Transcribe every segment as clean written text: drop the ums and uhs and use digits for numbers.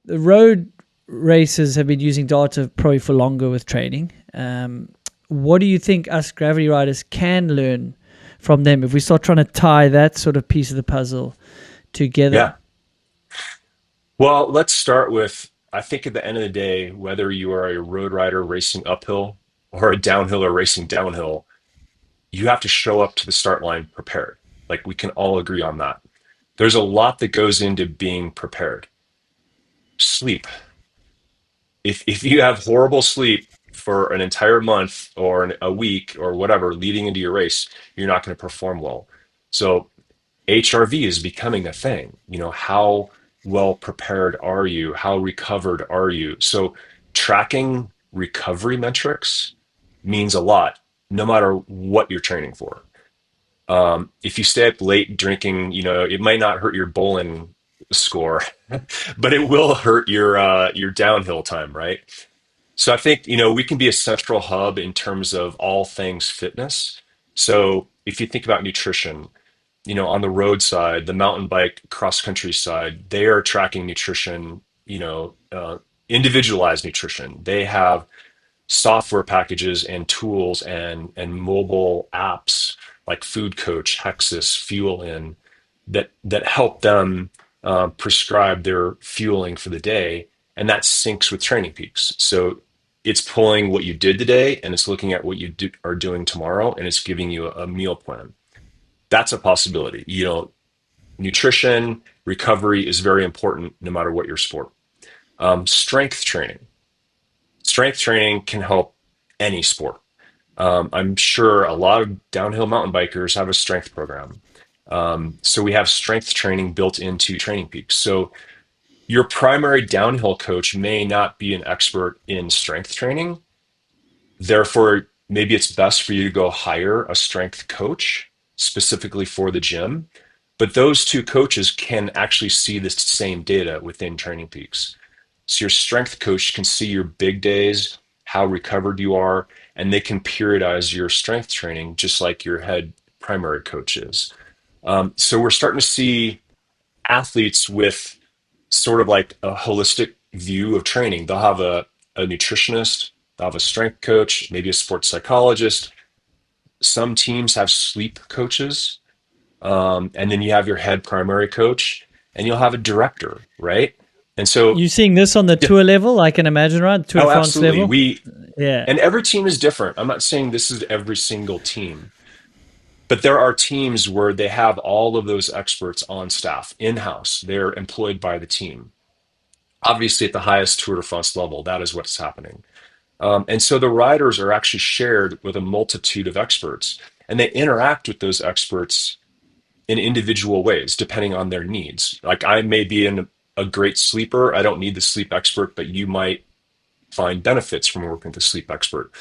the road racers have been using data probably for longer with training. What do you think us gravity riders can learn from them if we start trying to tie that sort of piece of the puzzle together? Yeah. Well, let's start with, I think at the end of the day, whether you are a road rider racing uphill or a downhill or racing downhill, you have to show up to the start line prepared. Like we can all agree on that. There's a lot that goes into being prepared. Sleep. If you have horrible sleep for an entire month or a week or whatever leading into your race, you're not going to perform well. So HRV is becoming a thing. How well prepared are you? How recovered are you? So tracking recovery metrics means a lot, no matter what you're training for. If you stay up late drinking, it might not hurt your bowling score, but it will hurt your downhill time, right? So I think, we can be a central hub in terms of all things fitness. So if you think about nutrition, on the road side, the mountain bike cross country side, they are tracking nutrition, individualized nutrition. They have software packages and tools and mobile apps like Food Coach, Hexus, Fuel In that help them prescribe their fueling for the day, and that syncs with Training Peaks. So it's pulling what you did today and it's looking at what are doing tomorrow, and it's giving you a meal plan. That's a possibility. Nutrition recovery is very important no matter what your sport. Strength training. Strength training can help any sport. I'm sure a lot of downhill mountain bikers have a strength program. So we have strength training built into Training Peaks. So your primary downhill coach may not be an expert in strength training. Therefore, maybe it's best for you to go hire a strength coach specifically for the gym. But those two coaches can actually see the same data within Training Peaks. So your strength coach can see your big days, how recovered you are, and they can periodize your strength training just like your head primary coach is. So we're starting to see athletes with sort of like a holistic view of training. They'll have a nutritionist, they'll have a strength coach, maybe a sports psychologist. Some teams have sleep coaches, and then you have your head primary coach, and you'll have a director, right? And so, You seeing this on the yeah, tour level? I can imagine, right? Tour de oh, France absolutely. level. Yeah. And every team is different. I'm not saying this is every single team, but there are teams where they have all of those experts on staff in house. They're employed by the team. Obviously, at the highest Tour de France level, that is what's happening. And so the riders are actually shared with a multitude of experts, and they interact with those experts in individual ways, depending on their needs. Like I may be a great sleeper. I don't need the sleep expert, but you might find benefits from working with a sleep expert.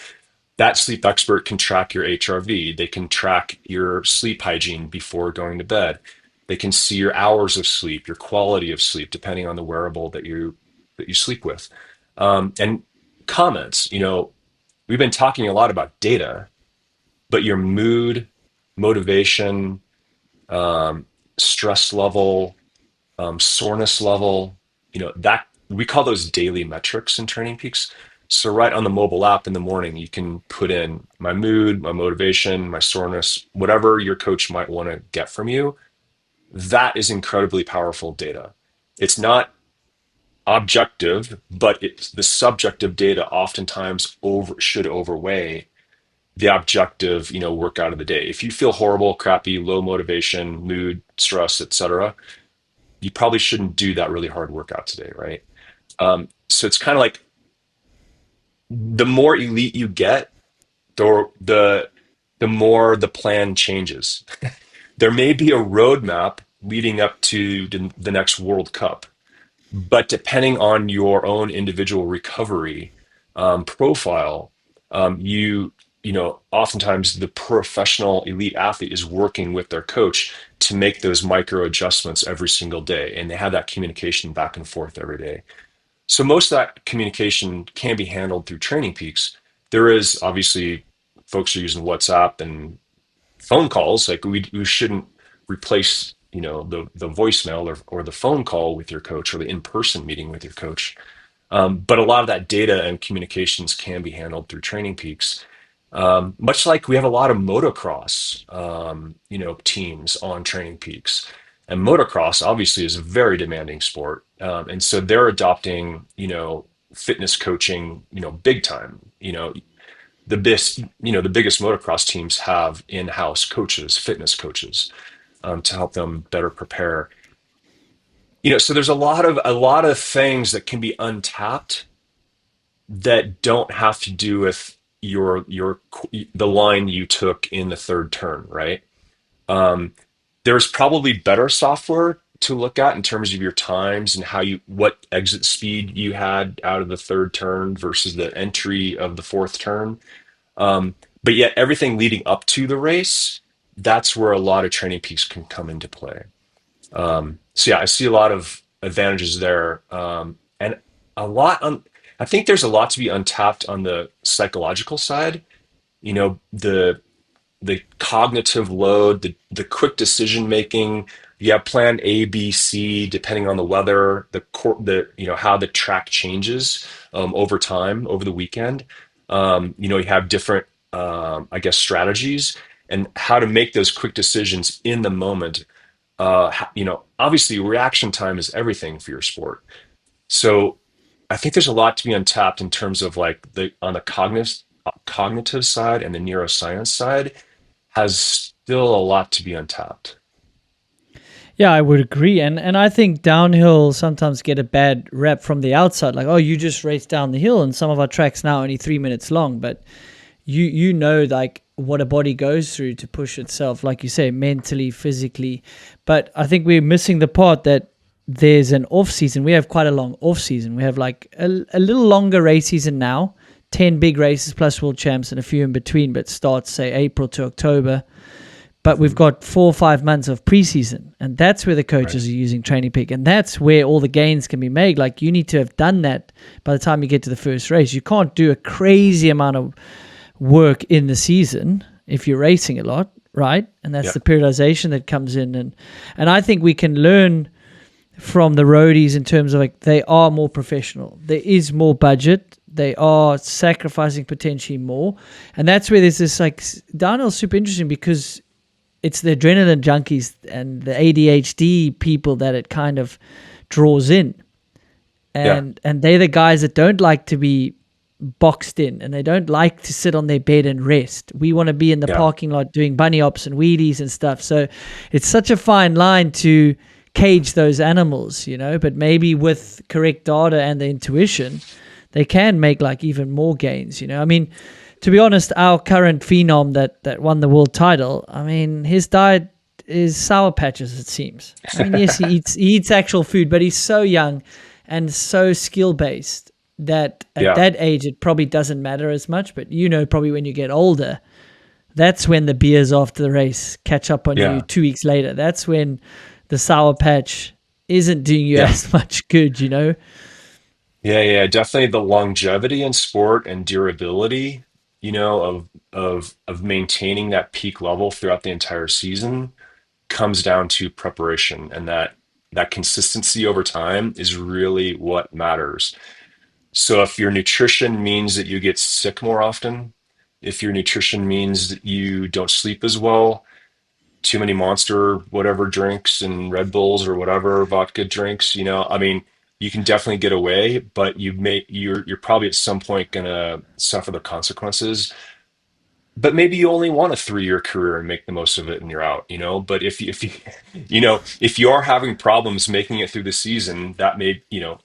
That sleep expert can track your HRV. They can track your sleep hygiene before going to bed. They can see your hours of sleep, your quality of sleep, depending on the wearable that you sleep with. And comments. We've been talking a lot about data, but your mood, motivation, stress level, soreness level, that we call those daily metrics in Training Peaks. So right on the mobile app in the morning, you can put in my mood, my motivation, my soreness, whatever your coach might want to get from you. That is incredibly powerful data. It's not objective, but it's the subjective data oftentimes should overweigh the objective, workout of the day. If you feel horrible, crappy, low motivation, mood, stress, etc., you probably shouldn't do that really hard workout today, right? So it's kind of like the more elite you get, the more the plan changes. There may be a roadmap leading up to the next World Cup, but depending on your own individual recovery profile, oftentimes the professional elite athlete is working with their coach to make those micro adjustments every single day, and they have that communication back and forth every day. So most of that communication can be handled through Training Peaks. There is obviously folks are using WhatsApp and phone calls. Like we shouldn't replace the voicemail or the phone call with your coach or the in-person meeting with your coach. But a lot of that data and communications can be handled through TrainingPeaks. Much like we have a lot of motocross, teams on TrainingPeaks, and motocross obviously is a very demanding sport, and so they're adopting, fitness coaching, big time. The biggest motocross teams have in-house coaches, fitness coaches, to help them better prepare. So there's a lot of things that can be untapped that don't have to do with the line you took in the third turn, right? Um, there's probably better software to look at in terms of your times and what exit speed you had out of the third turn versus the entry of the fourth turn. Um, but yet everything leading up to the race, that's where a lot of training peaks can come into play. So yeah, I see a lot of advantages there, and a lot on. I think there's a lot to be untapped on the psychological side. The cognitive load, the quick decision making. You have plan A, B, C, depending on the weather, how the track changes over time, over the weekend. You have different, I guess, strategies and how to make those quick decisions in the moment. Obviously reaction time is everything for your sport. So I think there's a lot to be untapped in terms of like on the cognitive side and the neuroscience side has still a lot to be untapped. Yeah, I would agree, and I think downhill sometimes get a bad rep from the outside, like, oh, you just raced down the hill, and some of our tracks now only 3 minutes long, but you know like what a body goes through to push itself, like you say, mentally, physically. But I think we're missing the part that there's an off season. We have quite a long off season. We have like a little longer race season now, 10 big races plus world champs and a few in between, but starts say April to October. But we've got 4 or 5 months of preseason, and that's where the Right. coaches are using Training Peak, and that's where all the gains can be made. Like, you need to have done that by the time you get to the first race. You can't do a crazy amount of work in the season if you're racing a lot, right? And that's Yeah. the periodization that comes in, and I think we can learn from the roadies in terms of like they are more professional. There is more budget. They are sacrificing potentially more, and that's where there's this like downhill's super interesting because it's the adrenaline junkies and the ADHD people that it kind of draws in. Yeah. And they're the guys that don't like to be boxed in, and they don't like to sit on their bed and rest. We want to be in the Yeah. parking lot doing bunny hops and wheelies and stuff. So it's such a fine line to cage those animals, but maybe with correct data and the intuition, they can make like even more gains. I mean, to be honest, our current phenom that won the world title, I mean, his diet is Sour Patches, it seems. I mean, yes, he eats actual food, but he's so young and so skill based that at Yeah. that age it probably doesn't matter as much. But probably when you get older, that's when the beers after the race catch up on you Yeah. 2 weeks later. That's when the Sour Patch isn't doing you Yeah. as much good. Yeah. Yeah. Definitely the longevity in sport and durability, of maintaining that peak level throughout the entire season comes down to preparation, and that consistency over time is really what matters. So if your nutrition means that you get sick more often, if your nutrition means that you don't sleep as well, too many Monster whatever drinks and Red Bulls or whatever vodka drinks, I mean, you can definitely get away, but you're probably at some point gonna suffer the consequences. But maybe you only want a 3-year career and make the most of it and you're out. But if you if you are having problems making it through the season,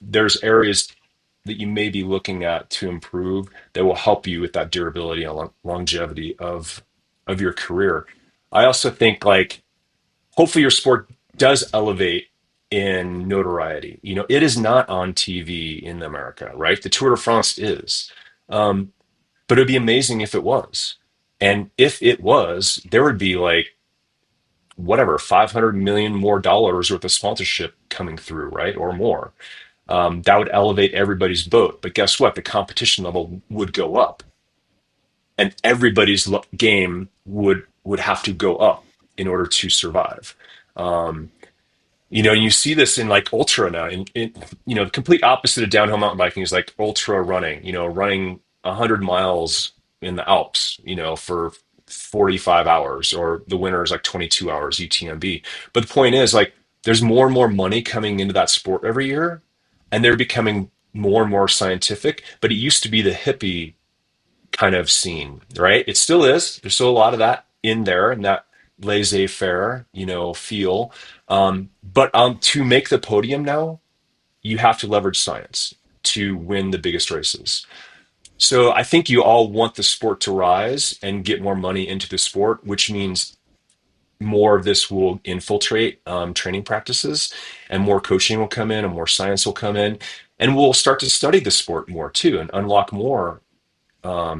there's areas that you may be looking at to improve that will help you with that durability and longevity of your career. I also think like hopefully your sport does elevate in notoriety. It is not on TV in America, right? The Tour de France is. But it'd be amazing if it was. And if it was, there would be like whatever, 500 million more dollars worth of sponsorship coming through, right? Or more. That would elevate everybody's boat. But guess what? The competition level would go up, and everybody's game would have to go up in order to survive. You see this in like ultra now. The complete opposite of downhill mountain biking is like ultra running. Running 100 miles in the Alps. For 45 hours, or the winter is like 22 hours UTMB. But the point is, like, there's more and more money coming into that sport every year, and they're becoming more and more scientific. But it used to be the hippie kind of scene, right? It still is. There's still a lot of that in there, and that laissez-faire, feel. But to make the podium now, you have to leverage science to win the biggest races. So I think you all want the sport to rise and get more money into the sport, which means more of this will infiltrate training practices, and more coaching will come in, and more science will come in, and we'll start to study the sport more too and unlock more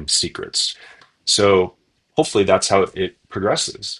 secrets. So hopefully that's how it progresses.